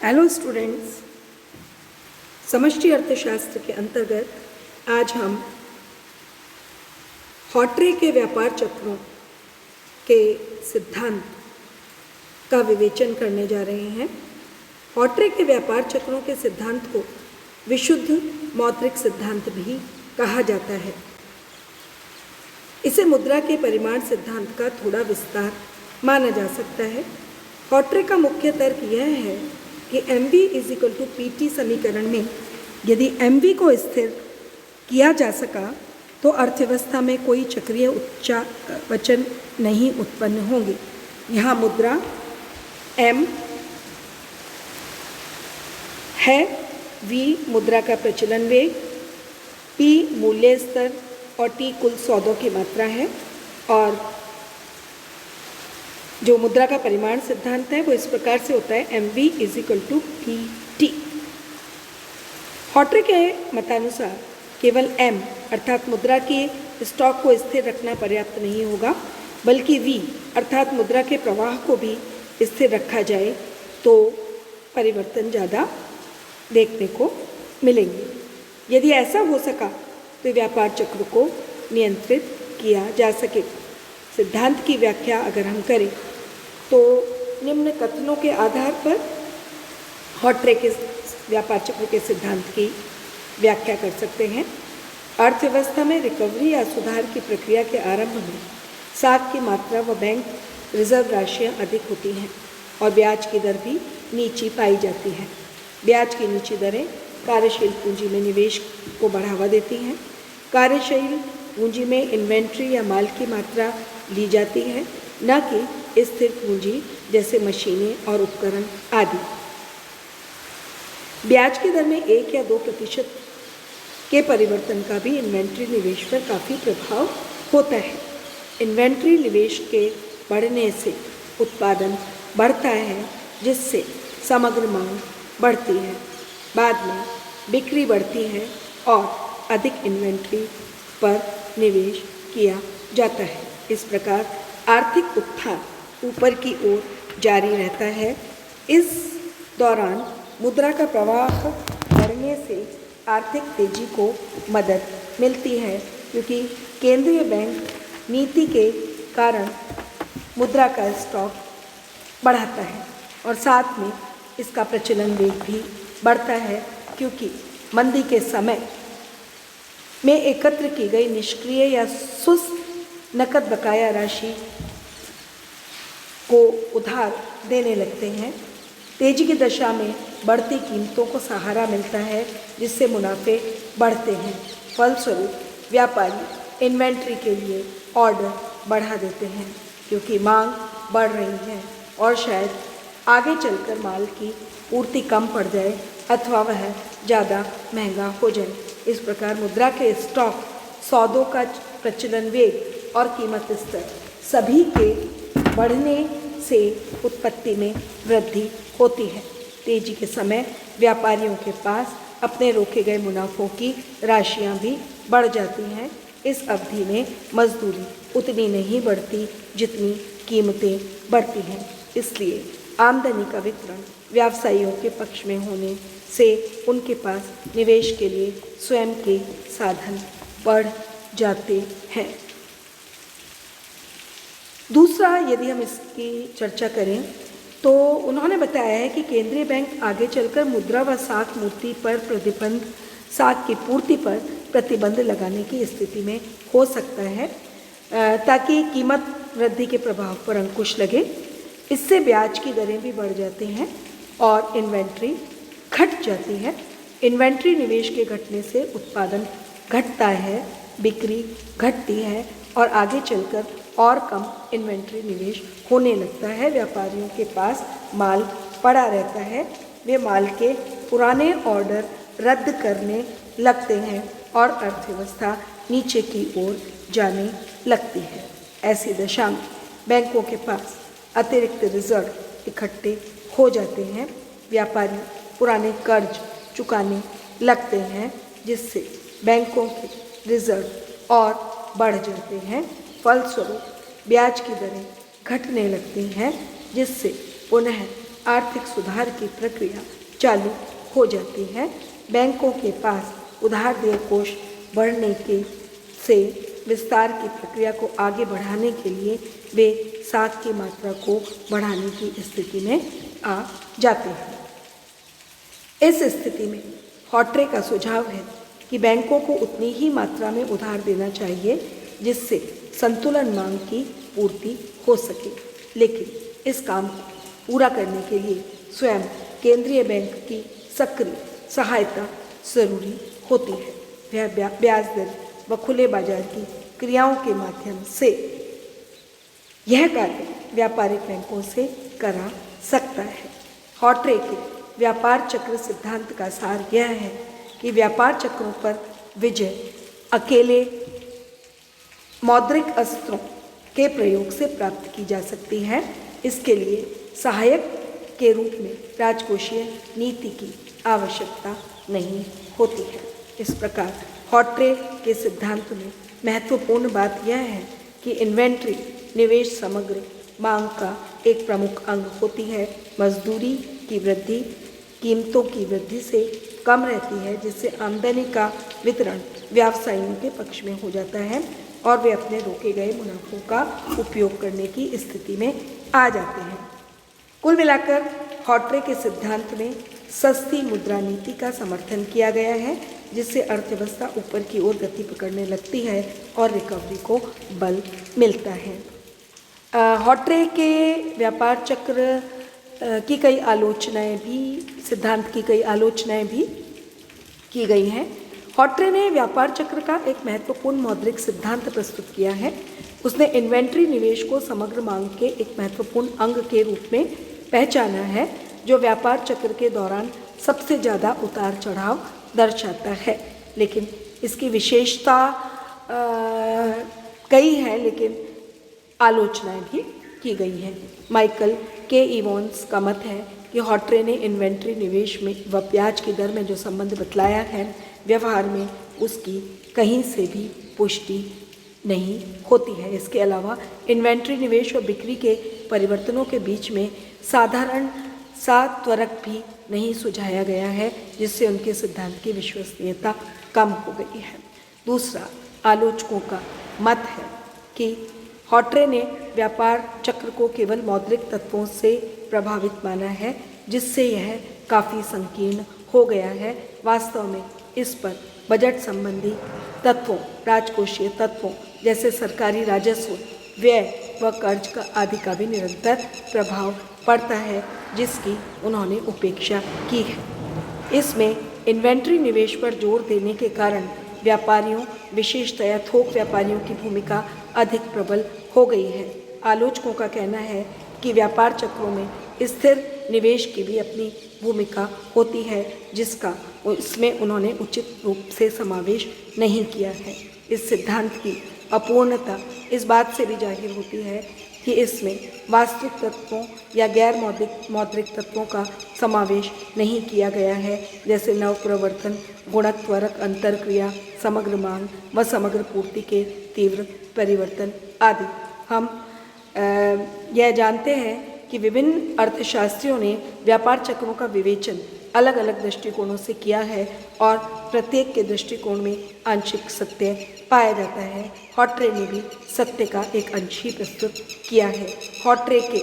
Hello students, समष्टि अर्थशास्त्र के अंतर्गत आज हम हॉटरे के व्यापार चक्रों के सिद्धांत का विवेचन करने जा रहे हैं। हॉटरे के व्यापार चक्रों के सिद्धांत को विशुद्ध मौद्रिक सिद्धांत भी कहा जाता है। इसे मुद्रा के परिमाण सिद्धांत का थोड़ा विस्तार माना जा सकता है। हॉटरे का मुख्य तर्क यह है कि MV = PT समीकरण में यदि MV को स्थिर किया जा सका तो अर्थव्यवस्था में कोई चक्रीय वचन नहीं उत्पन्न होंगे। यहाँ मुद्रा M है, V मुद्रा का प्रचलन वेग, P मूल्य स्तर और T कुल सौदों की मात्रा है। और जो मुद्रा का परिमाण सिद्धांत है वो इस प्रकार से होता है MV = PT। हॉटरे के मतानुसार केवल M अर्थात मुद्रा के स्टॉक को स्थिर रखना पर्याप्त नहीं होगा, बल्कि V अर्थात मुद्रा के प्रवाह को भी स्थिर रखा जाए तो परिवर्तन ज़्यादा देखने को मिलेंगे। यदि ऐसा हो सका तो व्यापार चक्र को नियंत्रित किया जा सके। सिद्धांत की व्याख्या अगर हम करें तो निम्न कथनों के आधार पर हॉटरे के व्यापार चक्र के सिद्धांत की व्याख्या कर सकते हैं। अर्थव्यवस्था में रिकवरी या सुधार की प्रक्रिया के आरंभ में साख की मात्रा व बैंक रिजर्व राशियां अधिक होती हैं और ब्याज की दर भी नीची पाई जाती है। ब्याज की नीची दरें कार्यशील पूंजी में निवेश को बढ़ावा देती हैं। कार्यशील पूंजी में इन्वेंट्री या माल की मात्रा ली जाती है, न कि स्थिर पूंजी जैसे मशीनें और उपकरण आदि। ब्याज की दर में 1 या 2% के परिवर्तन का भी इन्वेंट्री निवेश पर काफ़ी प्रभाव होता है। इन्वेंट्री निवेश के बढ़ने से उत्पादन बढ़ता है, जिससे समग्र मांग बढ़ती है। बाद में बिक्री बढ़ती है और अधिक इन्वेंट्री पर निवेश किया जाता है। इस प्रकार आर्थिक उत्थान ऊपर की ओर जारी रहता है। इस दौरान मुद्रा का प्रवाह बढ़ने से आर्थिक तेजी को मदद मिलती है, क्योंकि केंद्रीय बैंक नीति के कारण मुद्रा का स्टॉक बढ़ाता है और साथ में इसका प्रचलन वेग भी बढ़ता है, क्योंकि मंदी के समय में एकत्र की गई निष्क्रिय या सुस्त नकद बकाया राशि को उधार देने लगते हैं। तेजी की दशा में बढ़ती कीमतों को सहारा मिलता है, जिससे मुनाफे बढ़ते हैं। फलस्वरूप व्यापारी इन्वेंट्री के लिए ऑर्डर बढ़ा देते हैं, क्योंकि मांग बढ़ रही है और शायद आगे चलकर माल की पूर्ति कम पड़ जाए अथवा वह ज़्यादा महंगा हो जाए। इस प्रकार मुद्रा के स्टॉक, सौदों का प्रचलन वेग और कीमत स्तर सभी के बढ़ने से उत्पत्ति में वृद्धि होती है। तेजी के समय व्यापारियों के पास अपने रोके गए मुनाफों की राशियां भी बढ़ जाती हैं। इस अवधि में मजदूरी उतनी नहीं बढ़ती जितनी कीमतें बढ़ती हैं। इसलिए आमदनी का वितरण व्यवसायियों के पक्ष में होने से उनके पास निवेश के लिए स्वयं के साधन बढ़ जाते हैं। दूसरा, यदि हम इसकी चर्चा करें तो उन्होंने बताया है कि केंद्रीय बैंक आगे चलकर मुद्रा व साख मूर्ति पर प्रतिबंध, साख की पूर्ति पर प्रतिबंध लगाने की स्थिति में हो सकता है, ताकि कीमत वृद्धि के प्रभाव पर अंकुश लगे। इससे ब्याज की दरें भी बढ़ जाती हैं और इन्वेंट्री घट जाती है। इन्वेंट्री निवेश के घटने से उत्पादन घटता है, बिक्री घटती है और आगे चलकर और कम इन्वेंट्री निवेश होने लगता है। व्यापारियों के पास माल पड़ा रहता है, वे माल के पुराने ऑर्डर रद्द करने लगते हैं और अर्थव्यवस्था नीचे की ओर जाने लगती है। ऐसी दशा में बैंकों के पास अतिरिक्त रिजर्व इकट्ठे हो जाते हैं। व्यापारी पुराने कर्ज चुकाने लगते हैं, जिससे बैंकों के रिजर्व और बढ़ जाते हैं। फलस्वरूप ब्याज की दरें घटने लगती हैं, जिससे पुनः आर्थिक सुधार की प्रक्रिया चालू हो जाती है। बैंकों के पास उधार देय कोष बढ़ने के से विस्तार की प्रक्रिया को आगे बढ़ाने के लिए वे साख की मात्रा को बढ़ाने की स्थिति में आ जाते हैं। इस स्थिति में हॉट्रे का सुझाव है कि बैंकों को उतनी ही मात्रा में उधार देना चाहिए जिससे संतुलन मांग की पूर्ति हो सके, लेकिन इस काम को पूरा करने के लिए स्वयं केंद्रीय बैंक की सक्रिय सहायता जरूरी होती है। वह ब्याज दर व खुले बाजार की क्रियाओं के माध्यम से यह कार्य व्यापारिक बैंकों से करा सकता है। हॉट्रे के व्यापार चक्र सिद्धांत का सार यह है कि व्यापार चक्रों पर विजय अकेले मौद्रिक अस्त्रों के प्रयोग से प्राप्त की जा सकती है। इसके लिए सहायक के रूप में राजकोषीय नीति की आवश्यकता नहीं होती है। इस प्रकार हॉट्रे के सिद्धांत में महत्वपूर्ण बात यह है कि इन्वेंट्री निवेश समग्र मांग का एक प्रमुख अंग होती है। मजदूरी की वृद्धि कीमतों की वृद्धि से कम रहती है, जिससे आमदनी का वितरण व्यवसायियों के पक्ष में हो जाता है और वे अपने रोके गए मुनाफों का उपयोग करने की स्थिति में आ जाते हैं। कुल मिलाकर हॉट्रे के सिद्धांत में सस्ती मुद्रा नीति का समर्थन किया गया है, जिससे अर्थव्यवस्था ऊपर की ओर गति पकड़ने लगती है और रिकवरी को बल मिलता है। हॉट्रे के व्यापार चक्र की कई आलोचनाएं भी सिद्धांत की कई आलोचनाएं भी की गई हैं। हॉट्रे ने व्यापार चक्र का एक महत्वपूर्ण मौद्रिक सिद्धांत प्रस्तुत किया है। उसने इन्वेंट्री निवेश को समग्र मांग के एक महत्वपूर्ण अंग के रूप में पहचाना है, जो व्यापार चक्र के दौरान सबसे ज़्यादा उतार चढ़ाव दर्शाता है। लेकिन इसकी विशेषता कई है, लेकिन आलोचनाएं भी की गई हैं। माइकल के इवॉन्स का मत है कि हॉट्रे ने इन्वेंट्री निवेश में व ब्याज की दर में जो संबंध बतलाया है, व्यवहार में उसकी कहीं से भी पुष्टि नहीं होती है। इसके अलावा इन्वेंट्री निवेश और बिक्री के परिवर्तनों के बीच में साधारण सा त्वरक भी नहीं सुझाया गया है, जिससे उनके सिद्धांत की विश्वसनीयता कम हो गई है। दूसरा, आलोचकों का मत है कि हॉट्रे ने व्यापार चक्र को केवल मौद्रिक तत्वों से प्रभावित माना है, जिससे यह काफ़ी संकीर्ण हो गया है। वास्तव में इस पर बजट संबंधी तत्वों, राजकोषीय तत्वों जैसे सरकारी राजस्व, व्यय व कर्ज का आदि का भी निरंतर प्रभाव पड़ता है, जिसकी उन्होंने उपेक्षा की है। इसमें इन्वेंट्री निवेश पर जोर देने के कारण व्यापारियों, विशेषतया थोक व्यापारियों की भूमिका अधिक प्रबल हो गई है। आलोचकों का कहना है कि व्यापार चक्रों में स्थिर निवेश की भी अपनी भूमिका होती है, जिसका इसमें उन्होंने उचित रूप से समावेश नहीं किया है। इस सिद्धांत की अपूर्णता इस बात से भी जाहिर होती है कि इसमें वास्तविक तत्वों या गैर मौद्रिक तत्वों का समावेश नहीं किया गया है, जैसे नव प्रवर्तन, गुणक त्वरक अंतरक्रिया, समग्र मांग व समग्र पूर्ति के तीव्र परिवर्तन आदि। हम यह जानते हैं कि विभिन्न अर्थशास्त्रियों ने व्यापार चक्रों का विवेचन अलग अलग दृष्टिकोणों से किया है और प्रत्येक के दृष्टिकोण में आंशिक सत्य पाया जाता है। हॉट्रे ने भी सत्य का एक अंश ही प्रस्तुत किया है। हॉट्रे के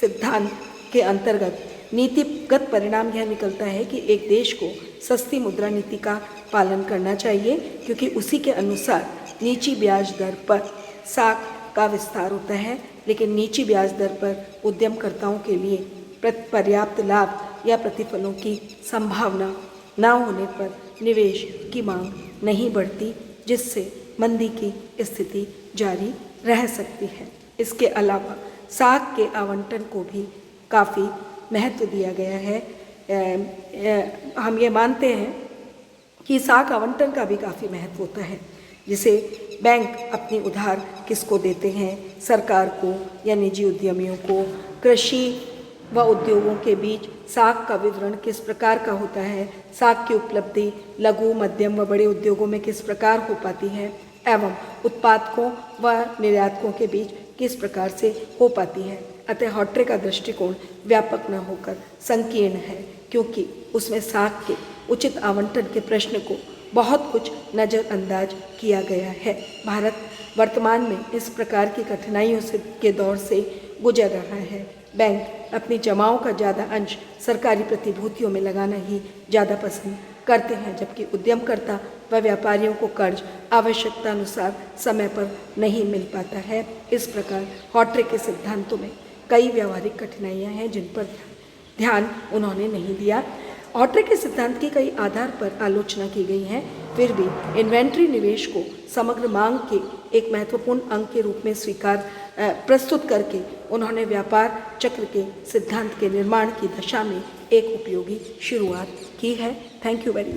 सिद्धांत के अंतर्गत नीतिगत परिणाम यह निकलता है कि एक देश को सस्ती मुद्रा नीति का पालन करना चाहिए, क्योंकि उसी के अनुसार नीची ब्याज दर पर साख का विस्तार होता है, लेकिन नीची ब्याज दर पर उद्यमकर्ताओं के लिए पर्याप्त लाभ या प्रतिफलों की संभावना न होने पर निवेश की मांग नहीं बढ़ती, जिससे मंदी की स्थिति जारी रह सकती है। इसके अलावा साख के आवंटन को भी काफ़ी महत्व दिया गया है। हम ये मानते हैं कि साख आवंटन का भी काफ़ी महत्व होता है, जिसे बैंक अपनी उधार किसको देते हैं, सरकार को या निजी उद्यमियों को। कृषि व उद्योगों के बीच साख का वितरण किस प्रकार का होता है, साख की उपलब्धि लघु, मध्यम व बड़े उद्योगों में किस प्रकार हो पाती है, एवं उत्पादकों व निर्यातकों के बीच किस प्रकार से हो पाती है। अतः हॉट्रे का दृष्टिकोण व्यापक न होकर संकीर्ण है, क्योंकि उसमें साख के उचित आवंटन के प्रश्न को बहुत कुछ नज़रअंदाज किया गया है। भारत वर्तमान में इस प्रकार की कठिनाइयों के दौर से गुजर रहा है। बैंक अपनी जमाओं का ज़्यादा अंश सरकारी प्रतिभूतियों में लगाना ही ज़्यादा पसंद करते हैं, जबकि उद्यमकर्ता व व्यापारियों को कर्ज आवश्यकता अनुसार समय पर नहीं मिल पाता है। इस प्रकार हॉट्रे के सिद्धांतों में कई व्यावहारिक कठिनाइयाँ हैं जिन पर ध्यान उन्होंने नहीं दिया। हॉट्रे के सिद्धांत की कई आधार पर आलोचना की गई है, फिर भी इन्वेंट्री निवेश को समग्र मांग के एक महत्वपूर्ण अंग के रूप में प्रस्तुत करके उन्होंने व्यापार चक्र के सिद्धांत के निर्माण की दिशा में एक उपयोगी शुरुआत की है। Thank you very much.